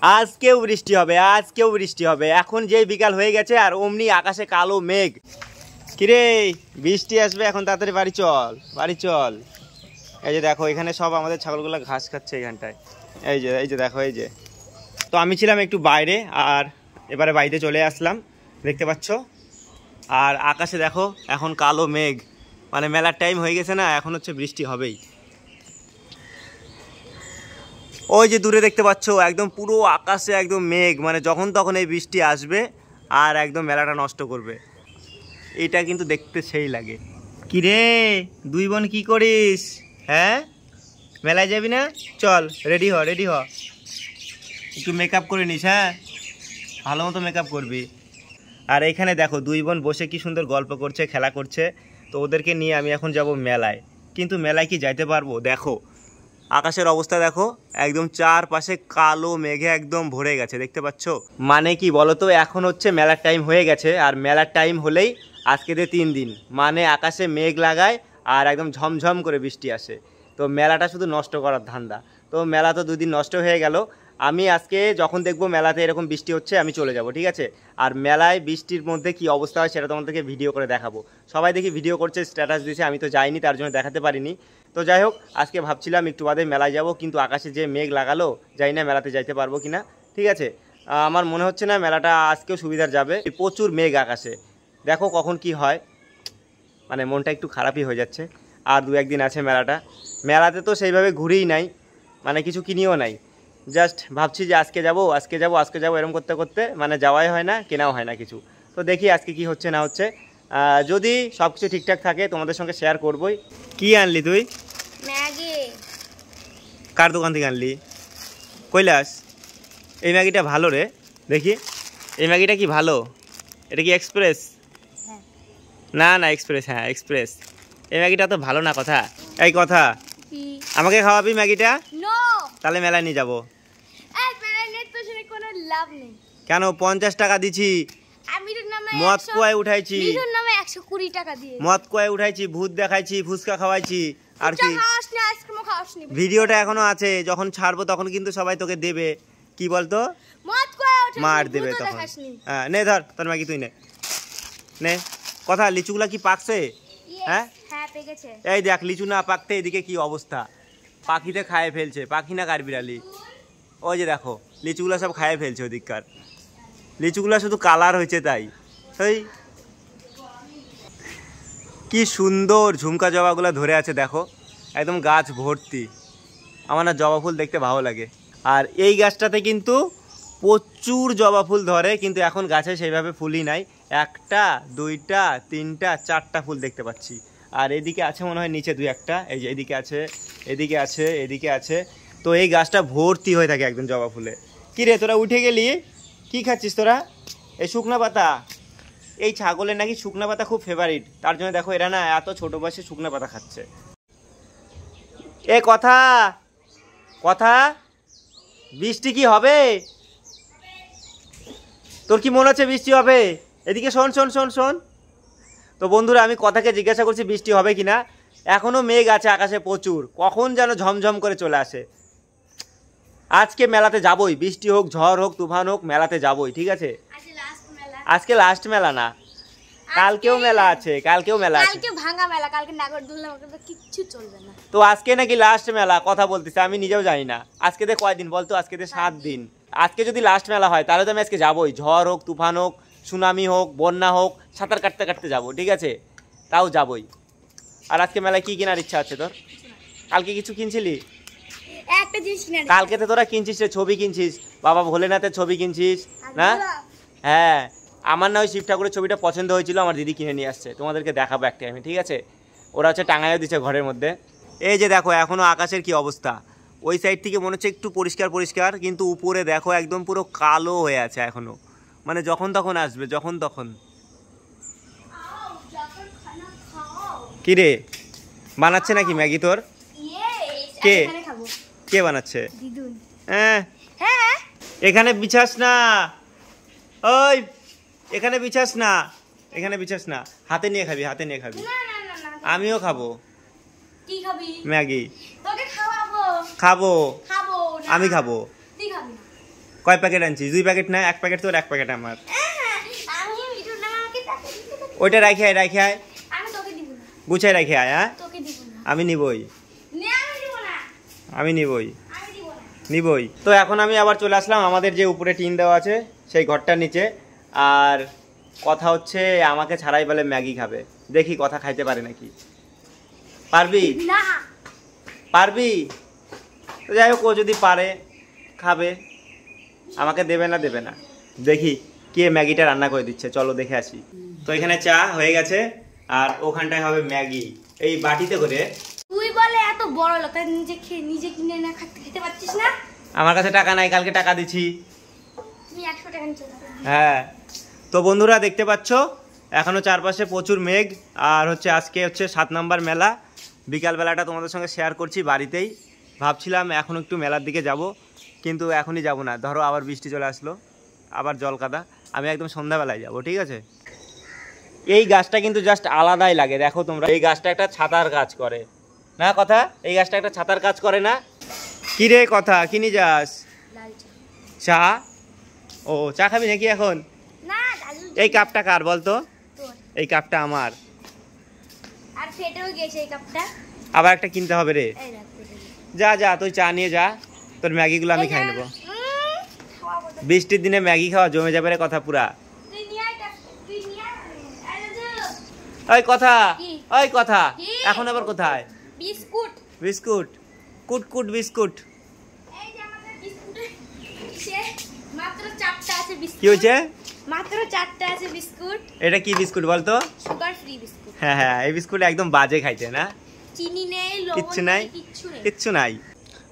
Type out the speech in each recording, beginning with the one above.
আজকেও বৃষ্টি হবে, আজকেও বৃষ্টি হবে। এখন যেই বিকাল হয়ে গেছে আর অমনি আকাশে কালো মেঘ। কিরে বৃষ্টি আসবে এখন, তাড়াতাড়ি বাড়ি চল, বাড়ি চল। এই যে দেখো এখানে সব আমাদের ছাগলগুলো ঘাস খাচ্ছে এখানটায়। এই যে দেখো এই যে। তো আমি ছিলাম একটু বাইরে আর এবারে বাড়িতে চলে আসলাম, দেখতে পাচ্ছ। আর আকাশে দেখো এখন কালো মেঘ, মানে মেলার টাইম হয়ে গেছে না, এখন হচ্ছে বৃষ্টি হবেই। ওই যে দূরে দেখতে পাচ্ছ একদম পুরো আকাশে একদম মেঘ, মানে যখন তখন এই বৃষ্টি আসবে আর একদম মেলাটা নষ্ট করবে। এটা কিন্তু দেখতে সেই লাগে। কি রে দুই বোন কি করিস? হ্যাঁ মেলায় যাবি না? চল রেডি হ, রেডি হ, একটু মেকআপ করে নিস। হ্যাঁ ভালো মতো মেকআপ করবি। আর এখানে দেখো দুই বোন বসে কি সুন্দর গল্প করছে, খেলা করছে। তো ওদেরকে নিয়ে আমি এখন যাব মেলায়, কিন্তু মেলায় কি যাইতে পারবো? দেখো আকাশের অবস্থা দেখো, একদম চারপাশে কালো মেঘে একদম ভরে গেছে, দেখতে পাচ্ছ। মানে কি বলতো, এখন হচ্ছে মেলার টাইম হয়ে গেছে আর মেলার টাইম হলেই আজকে দিয়ে 3 দিন, মানে আকাশে মেঘ লাগায় আর একদম ঝমঝম করে বৃষ্টি আসে। তো মেলাটা শুধু নষ্ট করার ধান্দা। তো মেলা তো 2 দিন নষ্ট হয়ে গেল। আমি আজকে যখন দেখবো মেলাতে এরকম বৃষ্টি হচ্ছে আমি চলে যাব, ঠিক আছে। আর মেলায় বৃষ্টির মধ্যে কি অবস্থা হয় সেটা তোমাদেরকে ভিডিও করে দেখাবো। সবাই দেখি ভিডিও করছে, স্ট্যাটাস দিয়েছে, আমি তো যাইনি, তার জন্য দেখাতে পারিনি। তো যাই হোক, আজকে ভাবছিলাম একটু বাদে মেলায় যাব, কিন্তু আকাশে যে মেঘ লাগালো, জানি না মেলাতে যাইতে পারবো কিনা। ঠিক আছে, আমার মনে হচ্ছে না মেলাটা আজকেও সুবিধার যাবে, প্রচুর মেঘ আকাশে। দেখো কখন কি হয়, মানে মনটা একটু খারাপই হয়ে যাচ্ছে। আর 2-1 দিন আছে মেলাটা। মেলাতে তো সেইভাবে ঘুরেই নাই, মানে কিছু কিনিও নাই। জাস্ট ভাবছি যে আজকে যাব, আজকে যাব, আজকে যাব, এরকম করতে করতে মানে যাওয়াই হয় না, কেনাও হয় না কিছু। তো দেখি আজকে কি হচ্ছে না হচ্ছে। যদি সব কিছু ঠিকঠাক থাকে তোমাদের সঙ্গে শেয়ার করবই। কি আনলি তুই? ম্যাগি। কার দোকান থেকে আনলি? কৈলাস, এই ম্যাগিটা ভালো রে, দেখি এই ম্যাগিটা কি ভালো? এটা কি এক্সপ্রেস? না না এক্সপ্রেস, হ্যাঁ এক্সপ্রেস। এই ম্যাগিটা তো ভালো না। কথা এই কথা, আমাকে খাওয়াবি ম্যাগিটা? তাহলে মেলায় নিয়ে যাবো। কেন? 50 টাকা দিছি, মদ কুয়ায় উঠাইছি, মদ কুয়ায় উঠাইছি, ভূত দেখাইছি, ফুচকা খাওয়াইছি, আর কি ভিডিওটা এখনো আছে, যখন ছাড়বো তখন কিন্তু সবাই তোকে দেবে, কি বলতো, মার দেবে তখন। হ্যাঁ নে ধর তোর ম্যাগি, তুই নে নে। কথা লিচুগুলা কি পাকছে? হ্যাঁ এই দেখ লিচু না পাকতে এদিকে কি অবস্থা, পাখিতে খায় ফেলছে, পাখি না কাঠবিড়ালি। ওই যে দেখো লিচুগুলা সব খায় ফেলছে ওদিককার, লিচুগুলা শুধু কালার হয়েছে তাই। এই কি সুন্দর ঝুমকা জবাগুলো ধরে আছে দেখো, একদম গাছ ভর্তি। আমার না জবা ফুল দেখতে ভালো লাগে। আর এই গাছটাতে কিন্তু প্রচুর জবা ফুল ধরে, কিন্তু এখন গাছে সেইভাবে ফুলই নাই। 1টা 2টা 3টা 4টা ফুল দেখতে পাচ্ছি। আর এদিকে আছে মনে হয় নিচে 2-1টা, এই যে এদিকে আছে, এদিকে আছে, এদিকে আছে। তো এই গাছটা ভর্তি হয়ে থাকে একদম জবা ফুলে। কি রে তোরা উঠে গেলি? কি খাচ্ছিস তোরা? এই শুকনা পাতা। এই ছাগলের নাকি শুকনা পাতা খুব ফেভারিট, তার জন্য দেখো এরা না এত ছোট বয়সে শুকনা পাতা খাচ্ছে। এ কথা কথা, বৃষ্টি কি হবে? তোর কি মনে হচ্ছে বৃষ্টি হবে? এদিকে শোন শোন শোন শোন। তো বন্ধুরা আমি কথাকে জিজ্ঞাসা করছি বৃষ্টি হবে কিনা। এখনো মেঘ আছে আকাশে প্রচুর, কখন যেন ঝমঝম করে চলে আসে। আজকে মেলাতে যাবই, বৃষ্টি হোক, ঝড় হোক, তুফান হোক, মেলাতে যাবই, ঠিক আছে। আজকে লাস্ট মেলা না, কালকেও মেলা আছে, কালকেও মেলা আছে, কালকে ভাঙা মেলা, কালকে নাগরদোলনা কিচ্ছু চলবে না। তো আজকে নাকি লাস্ট মেলা, কথা বলতেছে, আমি নিজেও জানি না। আজকে দে কয়দিন বলতো? আজকে দে 7 দিন। আজকে যদি লাস্ট মেলা হয় তাহলে তো আমি আজকে যাবোই, ঝড় হোক, তুফান হোক, সুনামি হোক, বন্যা হোক, সাঁতার কাটতে কাটতে যাবো, ঠিক আছে, তাও যাবোই। আর আজকে মেলায় কি কেনার ইচ্ছা আছে তোর? কালকে কিছু কিনছিলি? একটা জিনিস কিনে, কালকে তো তোরা কিনছিস রে, ছবি কিনছিস, বাবা ভোলেনাথের ছবি কিনছিস না? হ্যাঁ আমার না ওই শিব ঠাকুরের ছবিটা পছন্দ হয়েছিল, আমার দিদি কিনে নিয়ে আসছে, তোমাদেরকে দেখাবো একটা আমি, ঠিক আছে। ওরা হচ্ছে টাঙাইও দিচ্ছে ঘরের মধ্যে। এই যে দেখো এখনো আকাশের কি অবস্থা, ওই সাইড থেকে মনে হচ্ছে একটু পরিষ্কার পরিষ্কার, কিন্তু উপরে দেখো একদম পুরো কালো হয়ে আছে এখনো, মানে যখন তখন আসবে, যখন তখন। কি রে বানাচ্ছে নাকি ম্যাগি তোর? কে কে বানাচ্ছে? হ্যাঁ এখানে বিছাস না, ওই এখানে বিছাস না, এখানে বিছাস না, হাতে নিয়ে খাবি, হাতে নিয়ে খাবি। আমিও খাবো ম্যাগি, খাবো, আমি খাবো। কয় প্যাকেট আনছিস? 2 প্যাকেট না, 1 প্যাকেট তোর, 1 প্যাকেট আমার। আমি মিঠুন না আমাকে টাকা দিতে হবে। ওইটা রাখে আয়, রাখে আয়, আমি তোকে দিব না, গুছাই রাখে আয়। হ্যাঁ তোকে দিব না, আমি নিবই, না আমি দিব না, আমি নিবই, আমি দিব না। নিবই। তো এখন আমি আবার চলে আসলাম আমাদের যে উপরে টিন দেওয়া আছে সেই ঘরটার নিচে। আর কথা হচ্ছে আমাকে ছাড়াই বলে ম্যাগি খাবে, দেখি কথা খাইতে পারে নাকি। পারবি? না পারবি? তো যাই হোক, ও যদি পারে খাবে, আমাকে দেবে না, দেবে না। দেখি কে ম্যাগিটা রান্না করে দিচ্ছে, চলো দেখে আসি। তো এখানে চা হয়ে গেছে আর ওখানটায় হবে ম্যাগি এই বাটিতে করে। তুই বলে এত বড় লোক, তাই নিজে কিনে না খেতে পারছিস না? আমার কাছে টাকা নাই, কালকে টাকা দিছি। তুমি 100 টাকা নিয়ে চলে যাবে। হ্যাঁ, তো বন্ধুরা দেখতে পাচ্ছ এখনো চারপাশে প্রচুর মেঘ। আর হচ্ছে আজকে হচ্ছে 7 নম্বর মেলা। বিকালবেলাটা তোমাদের সঙ্গে শেয়ার করছি বাড়িতেই। ভাবছিলাম এখন একটু মেলার দিকে যাব, কিন্তু এখনই যাব না, ধরো আবার বৃষ্টি চলে আসলো, আবার জল কাদা। আমি একদম সন্ধ্যাবেলায় যাব, ঠিক আছে? এই গাছটা কিন্তু জাস্ট আলাদাই লাগে, দেখো তোমরা। এই গাছটা একটা ছাতার কাজ করে না, কথা? এই গাছটা একটা ছাতার কাজ করে না? কি রে কথা, কিনে যাস? লাল চা। চা? ও চা খাবি নাকি এখন? না দাদু, এই কাপটা কার বলতো? তোর। এই কাপটা আমার। আর ফেটেও গেছে এই কাপটা। আবার একটা কিনতে হবে রে। এই রাখ ফেটে গেছে। যা যা, তুই চা নিয়ে যা, তোর ম্যাগিগুলো আমি খাই নেবো। খাওয়াবো তো। বৃষ্টির দিনে ম্যাগি খাওয়া জমে যাবে রে কথা পুরা। তুই নিয়ে আয়, তুই নিয়ে আয়। এই দাদু, ওই কথা, কি? ওই কথা, কি? এখন আবার কোথায়? বিস্কুট। বিস্কুট? কুটকুট বিস্কুট? এই যে আমাদের বিস্কুটের সে মাত্র 4টা আছে বিস্কুট। কি হয়েছে? মাত্র 4টা আছে বিস্কুট। এটা কি বিস্কুট বলতো? Sugar free biscuit. হ্যাঁ হ্যাঁ, এই বিস্কুট একদম বাজে খাইতে না, চিনি নেই, কিচ্ছু লবণ নাই, নেই, কিচ্ছু নেই। কিচ্ছু নাই।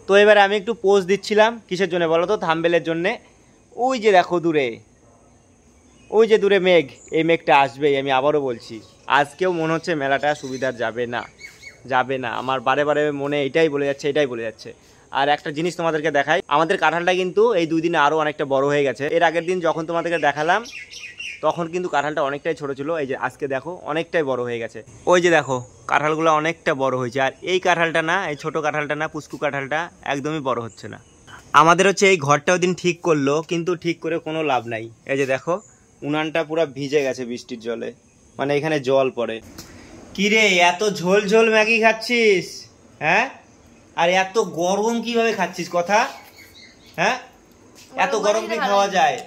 তো এবার আমি একটু পোজ দিচ্ছিলাম, কিসের জন্য বলো তো? থাম্বনেলের জন্যে। ওই যে দেখো দূরে, ওই যে দূরে মেঘ, এই মেঘটা আসবেই, আমি আবারও বলছি। আজকেও মনে হচ্ছে মেলাটা সুবিধার যাবে না, যাবে না। আমার বারে বারে মনে এটাই বলে যাচ্ছে, এটাই বলে যাচ্ছে। আর একটা জিনিস তোমাদেরকে দেখাই, আমাদের কাঁঠালটা কিন্তু এই 2 দিনে আরও অনেকটা বড় হয়ে গেছে। এর আগের দিন যখন তোমাদেরকে দেখালাম তখন কিন্তু কাঁঠালটা অনেকটাই ছোট ছিল। এই যে আজকে দেখো অনেকটাই বড় হয়ে গেছে। ওই যে দেখো কাঁঠালগুলো অনেকটা বড় হয়েছে। আর এই কাঁঠালটা না, এই ছোট কাঁঠালটা না, পুস্কু কাঁঠালটা একদমই বড় হচ্ছে না। আমাদের হচ্ছে এই ঘরটা ওই দিন ঠিক করলো, কিন্তু ঠিক করে কোনো লাভ নাই। এই যে দেখো উনানটা পুরো ভিজে গেছে বৃষ্টির জলে, মানে এখানে জল পড়ে। কিরে এত ঝোল ঝোল ম্যাগি খাচ্ছিস? হ্যাঁ, আর এত গরম কিভাবে খাচ্ছিস কথা? হ্যাঁ, এত গরম কি খাওয়া যায়?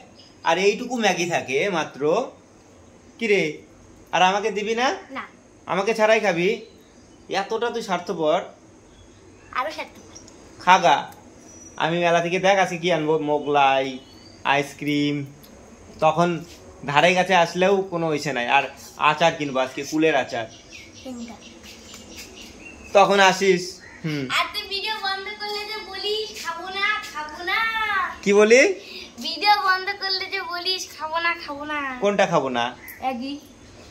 আর এইটুকু ম্যাগি থাকে মাত্র। কিরে, আর আমাকে দিবি না? না, আমাকে ছাড়াই খাবি? এতটা তুই স্বার্থপর? আরো 7টা। খাগা। আমি মেলা থেকে দেখ আজকে কি আনবো, মোগলাই, আইসক্রিম। তখন ধারে কাছে আসলেও কোনো ইসে নাই। আর আচার কিনবো আজকে, কুলের আচার। 3টা। তখন আসিস। আর তুই ভিডিও বন্ধ করলে যে বলিস খাবো না, খাবো না। কি বলি? ভিডিও বন্ধ করলে যে বলিস খাবো না, খাবো না। কোনটা খাবো না? ম্যাগি।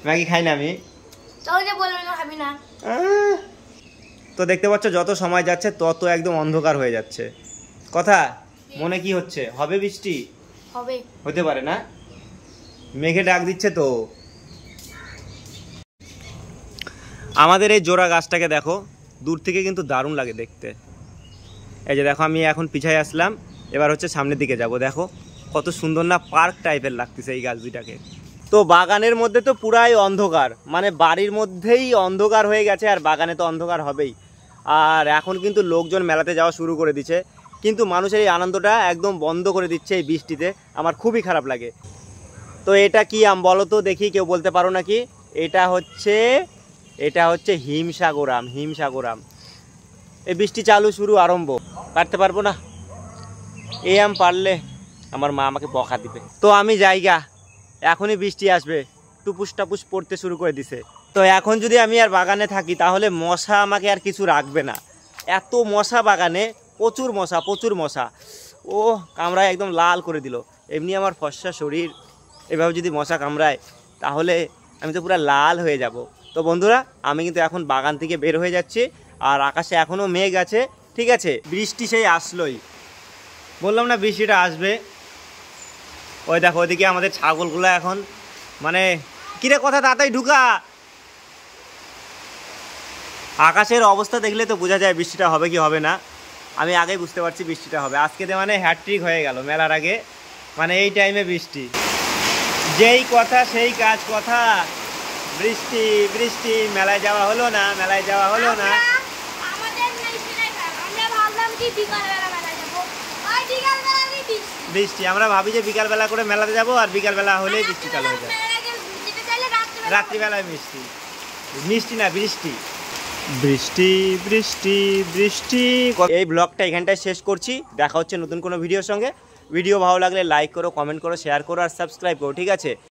ম্যাগি খাই না আমি। তোর যে বলবি না খাবি না। তো দেখতে পাচ্ছ যত সময় যাচ্ছে তত একদম অন্ধকার হয়ে যাচ্ছে। কথা মনে কি হচ্ছে, হবে বৃষ্টি? হবে। হতে পারে না, মেঘে ডাক দিচ্ছে তো। আমাদের এই জোড়া গাছটাকে দেখো, দূর থেকে কিন্তু দারুণ লাগে দেখতে। এই যে দেখো আমি এখন পিছায় আসলাম, এবার হচ্ছে সামনের দিকে যাব। দেখো কত সুন্দর না, পার্ক টাইপের লাগতেছে এই গাছ দুইটাকে। তো বাগানের মধ্যে তো পুরাই অন্ধকার, মানে বাড়ির মধ্যেই অন্ধকার হয়ে গেছে, আর বাগানে তো অন্ধকার হবেই। আর এখন কিন্তু লোকজন মেলাতে যাওয়া শুরু করে দিচ্ছে, কিন্তু মানুষের এই আনন্দটা একদম বন্ধ করে দিচ্ছে এই বৃষ্টিতে। আমার খুবই খারাপ লাগে। তো এটা কি আম বলো তো দেখি, কেউ বলতে পারো নাকি? এটা হচ্ছে হিমসাগর আম, হিমসাগর আম। এই বৃষ্টি চালু শুরু আরম্ভ, পারতে পারবো না। এই আম পারলে আমার মা আমাকে বকা দিবে। তো আমি যাইগা, এখনই বৃষ্টি আসবে, টুপুস টাপুস পড়তে শুরু করে দিছে। তো এখন যদি আমি আর বাগানে থাকি তাহলে মশা আমাকে আর কিছু রাখবে না। এত মশা বাগানে, প্রচুর মশা, প্রচুর মশা। ও কামড়ায় একদম লাল করে দিল। এমনি আমার ফর্সা শরীর, এভাবে যদি মশা কামড়ায় তাহলে আমি তো পুরো লাল হয়ে যাব। তো বন্ধুরা আমি কিন্তু এখন বাগান থেকে বের হয়ে যাচ্ছি, আর আকাশে এখনও মেঘ আছে, ঠিক আছে? বৃষ্টি সেই আসলোই, বললাম না বৃষ্টিটা আসবে। ওই দেখো ওইদিকে আমাদের ছাগলগুলো এখন, মানে কিরে কথা তাড়াতাড়ি ঢুকা। আকাশের অবস্থা দেখলে তো বোঝা যায় বৃষ্টিটা হবে কি হবে না। আমি আগেই বুঝতে পারছি বৃষ্টিটা হবে আজকে, মানে হ্যাট্রিক হয়ে গেল মেলার আগে, মানে এই টাইমে বৃষ্টি। যেই কথা সেই কাজ কথা, বৃষ্টি বৃষ্টি, মেলায় যাওয়া হলো না, মেলায় যাওয়া হলো না। আমাদের মিষ্টিটাই খারাপ, আমরা ভাবলাম কি বিকালবেলা মেলায় যাবো, ওই বিকালবেলা বৃষ্টি। বৃষ্টি, আমরা ভাবি যে বিকালবেলা করে মেলাতে যাবো, আর বিকালবেলা হলেই বৃষ্টি চালু হয়ে যায়। রাত্রিবেলায় মিষ্টি, মিষ্টি না বৃষ্টি, বৃষ্টি বৃষ্টি বৃষ্টি। এই ব্লগটা এখানটায় শেষ করছি, দেখা হচ্ছে নতুন কোনো ভিডিওর সঙ্গে। ভিডিও ভালো লাগলে লাইক করো, কমেন্ট করো, শেয়ার করো আর সাবস্ক্রাইব করো, ঠিক আছে?